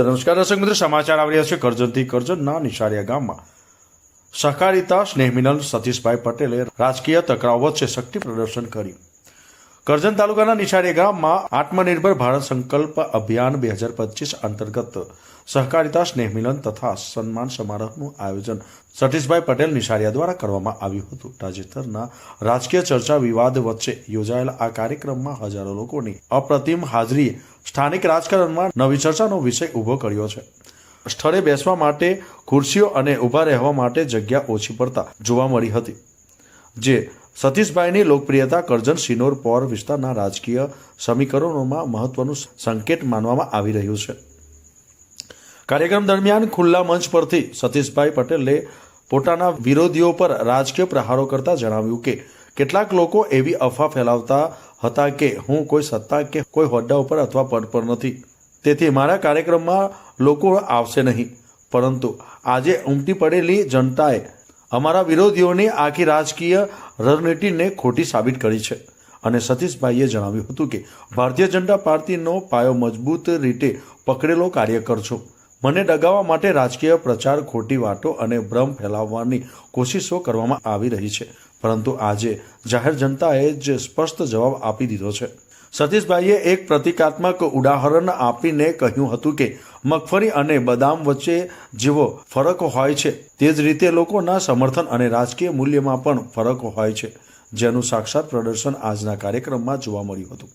તો નમસ્કાર દર્શક મિત્રો, સમાચાર આવી રહ્યા છે કરજણથી। કરજણના નિશાળિયા ગામમાં સહકારિતા સ્નેહ મિલન સતીશભાઈ પટેલે રાજકીય ટકરાવ વચ્ચે શક્તિ પ્રદર્શન કર્યું। કરજણ તાલુકાના નિશાળિયા ગામમાં આત્મનિર્ભર ભારત સંકલ્પ અભિયાન 2025 અંતર્ગત સહકારિતા સ્નેહ મિલન તથા સન્માન સમારોહનું આયોજન સતીશભાઈ પટેલ નિશાળિયા દ્વારા કરવામાં આવ્યું હતું। તાજેતરના રાજકીય ચર્ચા વિવાદ વચ્ચે યોજાયેલા આ કાર્યક્રમમાં હજારો લોકોની અપ્રતિમ હાજરીએ સ્થાનિક રાજકારણમાં નવી ચર્ચાનો વિષય ઊભો કર્યો છે। સ્થળે બેસવા માટે ખુરશીઓ અને ઊભા રહેવા માટે જગ્યા ઓછી પડતા જોવા મળી હતી, જે સતીશભાઈની લોકપ્રિયતા કરજણ સિનોર પૌર વિસ્તારના રાજકીય સમીકરણોમાં મહત્વનું સંકેત માનવામાં આવી રહ્યું છે। કાર્યક્રમ દરમિયાન ખુલ્લા મંચ પરથી સતીશભાઈ પટેલે પોતાના વિરોધીઓ પર રાજકીય પ્રહારો કરતા જણાવ્યું કે કેટલાક લોકો એવી અફવા ફેલાવતા હતા કે હું કોઈ સત્તા કે કોઈ હોદ્દા ઉપર અથવા પદ પર નથી, તેથી મારા કાર્યક્રમમાં લોકો આવશે નહીં। પરંતુ આજે ઉમટી પડેલી જનતાએ અમારા વિરોધીઓની આખી રાજકીય રણનીતિને ખોટી સાબિત કરી છે અને સતીશભાઈએ જણાવ્યું હતું કે ભારતીય જનતા પાર્ટીનો પાયો મજબૂત રીતે પકડેલો કાર્યકર છું। મને ડગાવવા માટે રાજકીય પ્રચાર, ખોટી વાતો અને ભ્રમ ફેલાવવાની કોશિશો કરવામાં આવી રહી છે, પરંતુ આજે જાહેર જનતાએ જ સ્પષ્ટ જવાબ આપી દીધો છે। સતીશભાઈએ એક પ્રતિકાત્મક ઉદાહરણ આપીને કહ્યું હતું કે મગફળી અને બદામ વચ્ચે જેવો ફરક હોય છે તે જ રીતે લોકોના સમર્થન અને રાજકીય મૂલ્યમાં પણ ફરક હોય છે, જેનું સાક્ષાત પ્રદર્શન આજના કાર્યક્રમમાં જોવા મળ્યું હતું।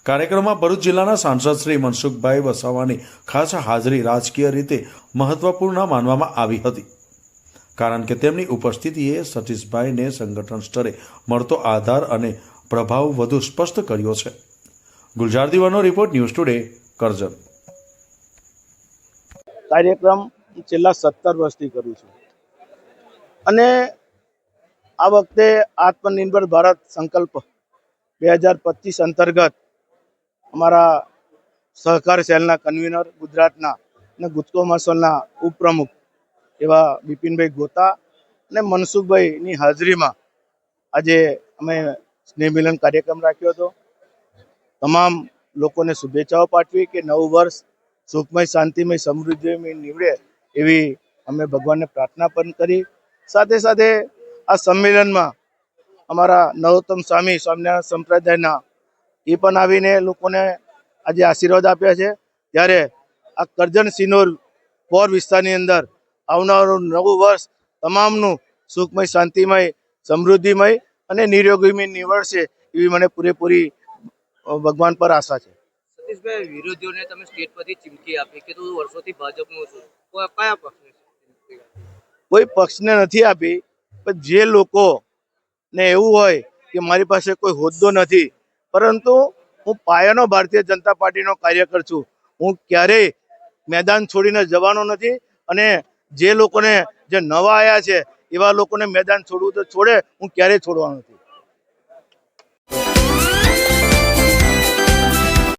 કાર્યક્રમમાં ભરૂચ જિલ્લાના સાંસદ શ્રી મનસુખભાઈ વસાવાની ખાસ હાજરી રાજકીય રીતે મહત્વપૂર્ણ માનવામાં આવી હતી, કારણ કે તેમની ઉપસ્થિતિએ સતીશભાઈને સંગઠન સ્તરે મળતો આધાર અને પ્રભાવ વધુ સ્પષ્ટ કર્યો છે। ગુલજાર દીવાનો રિપોર્ટ, ન્યૂઝ ટુડે, કરજણ। કાર્યક્રમ છેલ્લા 17 વર્ષથી કરું છું અને આ વખતે આત્મનિર્ભર ભારત સંકલ્પ 2025 અંતર્ગત અમારા સહકાર સેલના કન્વીનર ગુજરાતના અને ગુજકો મહાસંઘના ઉપપ્રમુખ એવા બિપિનભાઈ ગોતા અને મનસુખભાઈની હાજરીમાં આજે અમે સ્નેહ મિલન કાર્યક્રમ રાખ્યો હતો। તમામ લોકોને શુભેચ્છાઓ પાઠવી કે નવું વર્ષ સુખમય, શાંતિમય, સમૃદ્ધિમય નીવડે એવી અમે ભગવાનને પ્રાર્થના પણ કરી। સાથે સાથે આ સંમેલનમાં અમારા નરોત્તમ સ્વામી સ્વામિનારાયણ સંપ્રદાયના એ પણ આવીને લોકોને આજે આશીર્વાદ આપ્યા છે। ત્યારે આ કરજણ સિનોર પૌર વિસ્તારની અંદર આવનારું નવું વર્ષ તમામનું સુખમય, શાંતિમય, સમૃદ્ધિમય અને નિરોગીમય નીવડશે એવી મને પૂરેપૂરી ભગવાન પર આશા છે। સતીશભાઈ, વિરોધીઓને તમે સ્ટેટ પરથી ચીમકી આપી કે તું વર્ષોથી ભાજપનો છું, કયા પક્ષને? કોઈ પક્ષને નથી આપી, પણ જે લોકોને એવું હોય કે મારી પાસે કોઈ હોદ્દો નથી, પરંતુ હું પાયાનો ભારતીય જનતા પાર્ટીનો કાર્યકર છું, હું ક્યારેય મેદાન છોડીને જવાનો નથી અને જે લોકોને જે નવા આવ્યા છે એવા લોકોને મેદાન છોડવું તો છોડે, હું ક્યારેય છોડવાનો નથી।